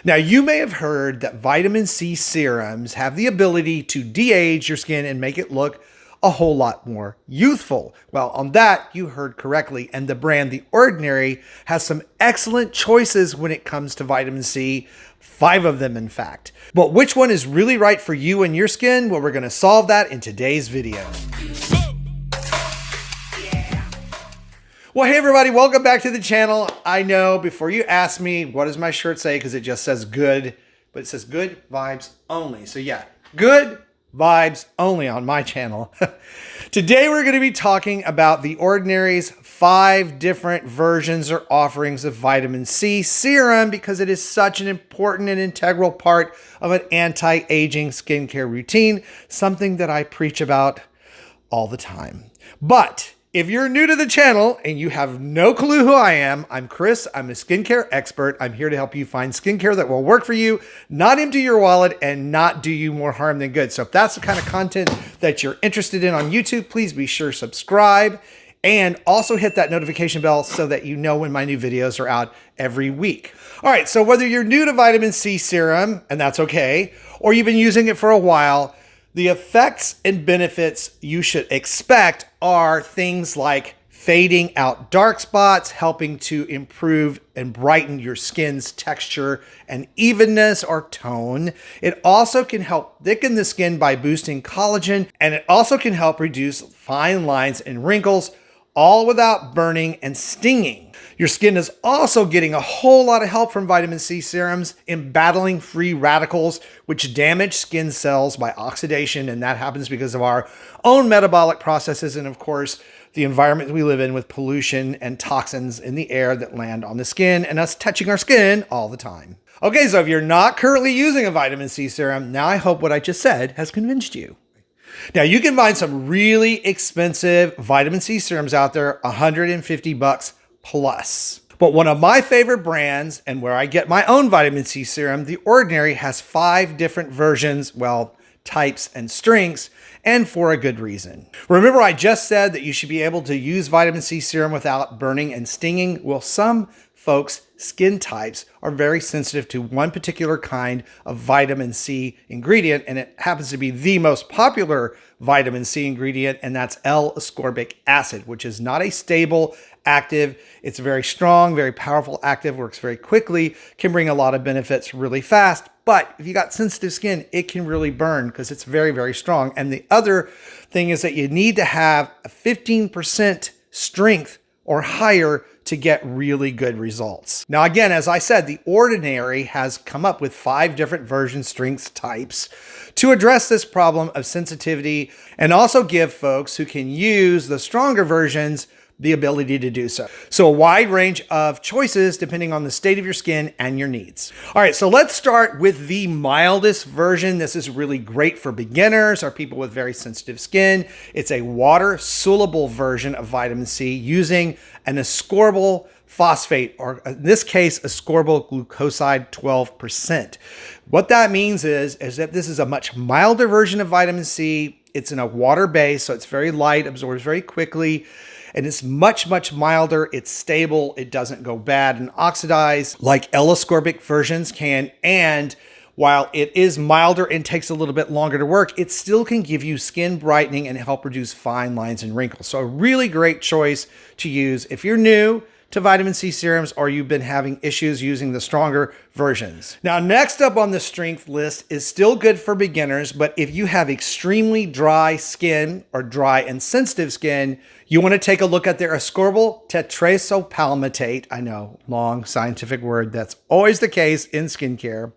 Now, you may have heard that vitamin C serums have the ability to de-age your skin and make it look a whole lot more youthful. Well, on that, you heard correctly. And the brand The Ordinary has some excellent choices when it comes to vitamin C, 5 of them in fact. But which one is really right for you and your skin? Well, we're going to solve that in today's video. Well, hey everybody, welcome back to the channel. I know before you ask me, what does my shirt say? Because it just says good, but it says good vibes only. So yeah, good vibes only on my channel. Today we're going to be talking about The Ordinary's 5 different versions or offerings of vitamin C serum because it is such an important and integral part of an anti-aging skincare routine, something that I preach about all the time. But if you're new to the channel and you have no clue who I am, I'm Chris. I'm a skincare expert. I'm here to help you find skincare that will work for you, not empty your wallet, and not do you more harm than good. So if that's the kind of content that you're interested in on YouTube, please be sure to subscribe and also hit that notification bell so that you know when my new videos are out every week. All right, so whether you're new to vitamin C serum, and that's okay, or you've been using it for a while, the effects and benefits you should expect are things like fading out dark spots, helping to improve and brighten your skin's texture and evenness or tone. It also can help thicken the skin by boosting collagen, and it also can help reduce fine lines and wrinkles, all without burning and stinging. Your skin is also getting a whole lot of help from vitamin C serums in battling free radicals, which damage skin cells by oxidation. And that happens because of our own metabolic processes. And of course, the environment we live in with pollution and toxins in the air that land on the skin and us touching our skin all the time. Okay, so if you're not currently using a vitamin C serum, now I hope what I just said has convinced you. Now you can find some really expensive vitamin C serums out there, $150 plus. But one of my favorite brands and where I get my own vitamin C serum, The Ordinary, has 5 different versions, well, types and strengths, and for a good reason. Remember I just said that you should be able to use vitamin C serum without burning and stinging? Well, some folks' skin types are very sensitive to one particular kind of vitamin C ingredient, and it happens to be the most popular vitamin C ingredient, and that's L-ascorbic acid, which is not a stable active. It's very strong, very powerful active, works very quickly, can bring a lot of benefits really fast. But if you got sensitive skin, it can really burn because it's very, very strong. And the other thing is that you need to have a 15% strength or higher to get really good results. Now, again, as I said, The Ordinary has come up with 5 different version strengths types to address this problem of sensitivity and also give folks who can use the stronger versions the ability to do so. So a wide range of choices depending on the state of your skin and your needs. All right, so let's start with the mildest version. This is really great for beginners or people with very sensitive skin. It's a water-soluble version of vitamin C using an ascorbyl phosphate, or in this case, ascorbyl glucoside 12%. What that means is that this is a much milder version of vitamin C. It's in a water base, so it's very light, absorbs very quickly, and it's much, much milder. It's stable. It doesn't go bad and oxidize like L-ascorbic versions can. And while it is milder and takes a little bit longer to work, it still can give you skin brightening and help reduce fine lines and wrinkles. So a really great choice to use if you're new to vitamin C serums or you've been having issues using the stronger versions. Now, next up on the strength list is still good for beginners, but if you have extremely dry skin or dry and sensitive skin, you want to take a look at their Ascorbyl Tetraisopalmitate. I know, long scientific word. That's always the case in skincare.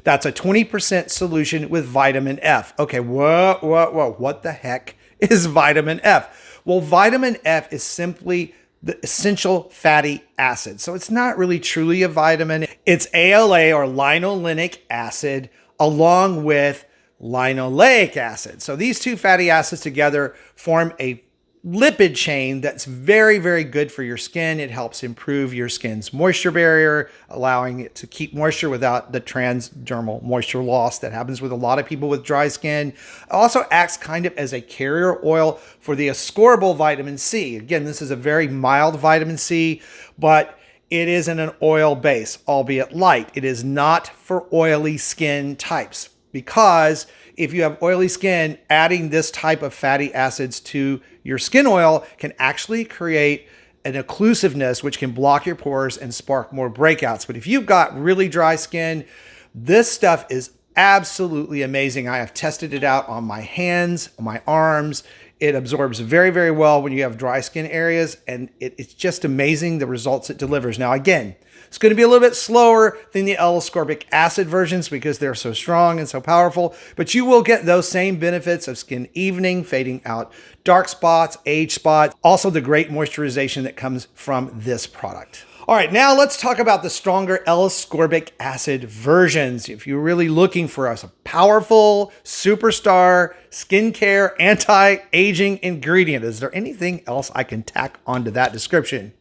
That's a 20% solution with vitamin F. Okay, whoa, what the heck is vitamin F? Well, vitamin F is simply the essential fatty acid. So it's not really truly a vitamin. It's ALA or linolenic acid along with linoleic acid. So these two fatty acids together form a lipid chain that's very, very good for your skin. It helps improve your skin's moisture barrier, allowing it to keep moisture without the transdermal moisture loss that happens with a lot of people with dry skin. It also acts kind of as a carrier oil for the ascorbyl vitamin C. Again, this is a very mild vitamin C, but it is in an oil base, albeit light. It is not for oily skin types, because if you have oily skin, adding this type of fatty acids to your skin oil can actually create an occlusiveness, which can block your pores and spark more breakouts. But if you've got really dry skin, this stuff is absolutely amazing. I have tested it out on my hands, on my arms. It absorbs very, very well when you have dry skin areas, and it's just amazing the results it delivers. Now, again, it's going to be a little bit slower than the L-ascorbic acid versions because they're so strong and so powerful, but you will get those same benefits of skin evening, fading out dark spots, age spots, also the great moisturization that comes from this product. All right, now let's talk about the stronger L-ascorbic acid versions. If you're really looking for a powerful superstar skincare anti-aging ingredient, is there anything else I can tack onto that description?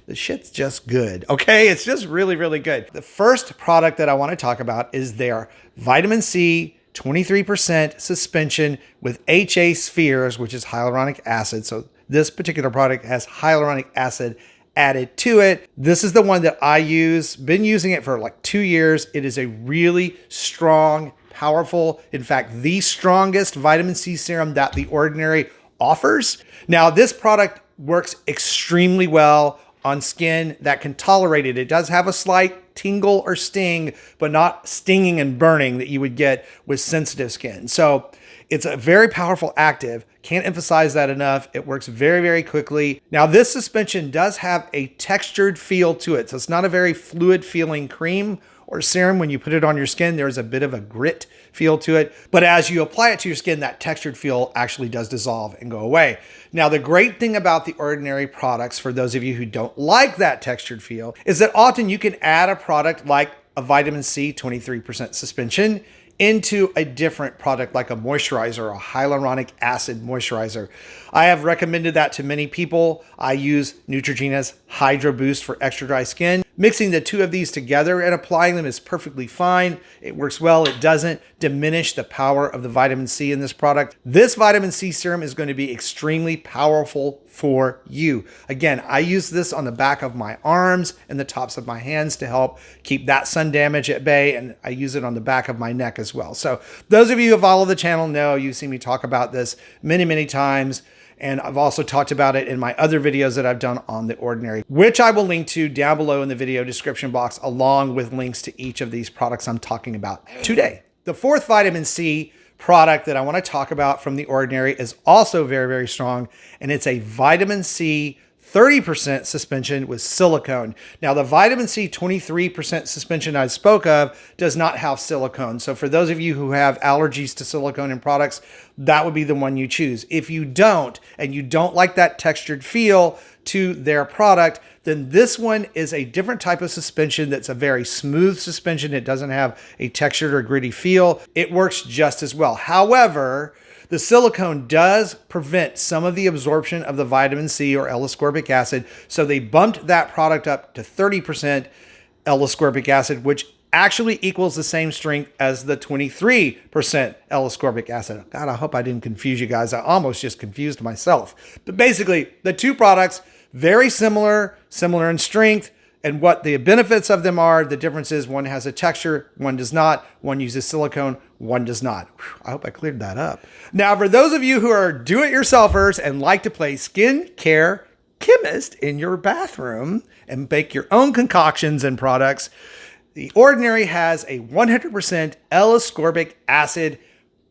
The shit's just good, okay? It's just really, really good. The first product that I want to talk about is their Vitamin C 23% suspension with HA spheres, which is hyaluronic acid. So this particular product has hyaluronic acid added to it. This is the one that I use, been using it for like 2 years. It is a really strong, powerful, in fact, the strongest vitamin C serum that the Ordinary offers. Now, this product works extremely well on skin that can tolerate it. It does have a slight tingle or sting, but not stinging and burning that you would get with sensitive skin. So it's a very powerful active. Can't emphasize that enough. It works very, very quickly. Now, this suspension does have a textured feel to it. So it's not a very fluid feeling cream or serum. When you put it on your skin, there's a bit of a grit feel to it. But as you apply it to your skin, that textured feel actually does dissolve and go away. Now, the great thing about the Ordinary products, for those of you who don't like that textured feel, is that often you can add a product like a vitamin C 23% suspension into a different product like a moisturizer or a hyaluronic acid moisturizer. I have recommended that to many people. I use Neutrogena's Hydro Boost for extra dry skin. Mixing the two of these together and applying them is perfectly fine. It works well. It doesn't diminish the power of the vitamin C in this product. This vitamin C serum is going to be extremely powerful for you. Again, I use this on the back of my arms and the tops of my hands to help keep that sun damage at bay, and I use it on the back of my neck as well. So those of you who follow the channel know you've seen me talk about this many, many times. And I've also talked about it in my other videos that I've done on the Ordinary, which I will link to down below in the video description box, along with links to each of these products I'm talking about today. The fourth vitamin C product that I want to talk about from the Ordinary is also very, very strong, and it's a vitamin C 30% suspension with silicone. Now, the vitamin C 23% suspension I spoke of does not have silicone. So for those of you who have allergies to silicone in products, that would be the one you choose. If you don't, and you don't like that textured feel to their product, then this one is a different type of suspension that's a very smooth suspension. It doesn't have a textured or gritty feel. It works just as well. However, the silicone does prevent some of the absorption of the vitamin C or L-ascorbic acid, so they bumped that product up to 30% L-ascorbic acid, which actually equals the same strength as the 23% L-ascorbic acid. God, I hope I didn't confuse you guys. I almost just confused myself. But basically, the two products, very similar in strength, and what the benefits of them are. The difference is one has a texture, one does not. One uses silicone, one does not. Whew, I hope I cleared that up. Now, for those of you who are do-it-yourselfers and like to play skincare chemist in your bathroom and bake your own concoctions and products, the Ordinary has a 100% L-ascorbic acid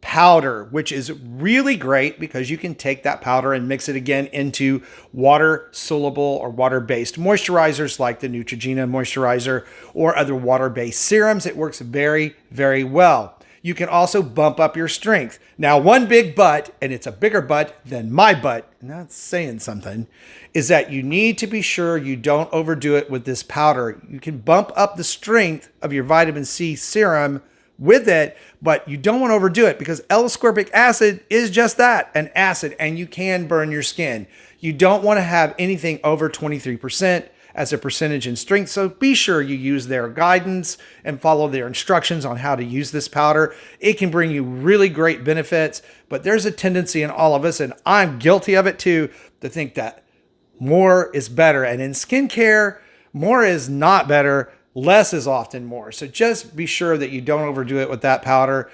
powder, which is really great because you can take that powder and mix it again into water soluble or water-based moisturizers like the Neutrogena moisturizer or other water-based serums. It works very, very well. You can also bump up your strength. Now, one big but, and it's a bigger but than my butt, and that's saying something, is that you need to be sure you don't overdo it with this powder. You can bump up the strength of your vitamin C serum with it, but you don't want to overdo it because L-ascorbic acid is just that, an acid, and you can burn your skin. You don't want to have anything over 23% as a percentage in strength, so be sure you use their guidance and follow their instructions on how to use this powder. It can bring you really great benefits, but there's a tendency in all of us, and I'm guilty of it too, to think that more is better. And in skincare, More is not better. Less is often more. So just be sure that you don't overdo it with that powder.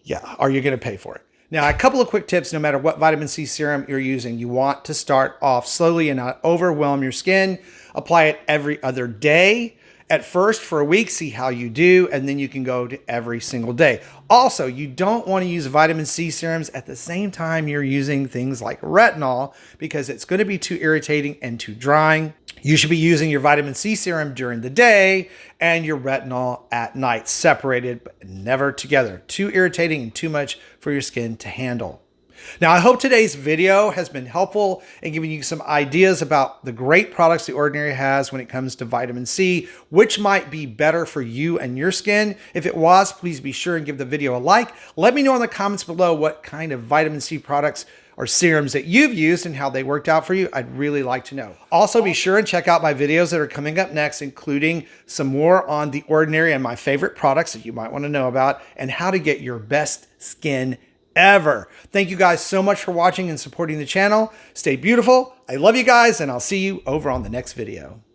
Yeah, or you're going to pay for it. Now, a couple of quick tips. No matter what vitamin C serum you're using, you want to start off slowly and not overwhelm your skin. Apply it every other day. At first for a week, see how you do, and then you can go to every single day. Also, you don't want to use vitamin C serums at the same time you're using things like retinol because it's going to be too irritating and too drying. You should be using your vitamin C serum during the day and your retinol at night, separated but never together. Too irritating and too much for your skin to handle. Now, I hope today's video has been helpful in giving you some ideas about the great products The Ordinary has when it comes to vitamin C, which might be better for you and your skin. If it was, please be sure and give the video a like. Let me know in the comments below what kind of vitamin C products or serums that you've used and how they worked out for you. I'd really like to know. Also, be sure and check out my videos that are coming up next, including some more on The Ordinary and my favorite products that you might want to know about and how to get your best skin ever. Thank you guys so much for watching and supporting the channel. Stay beautiful. I love you guys, and I'll see you over on the next video.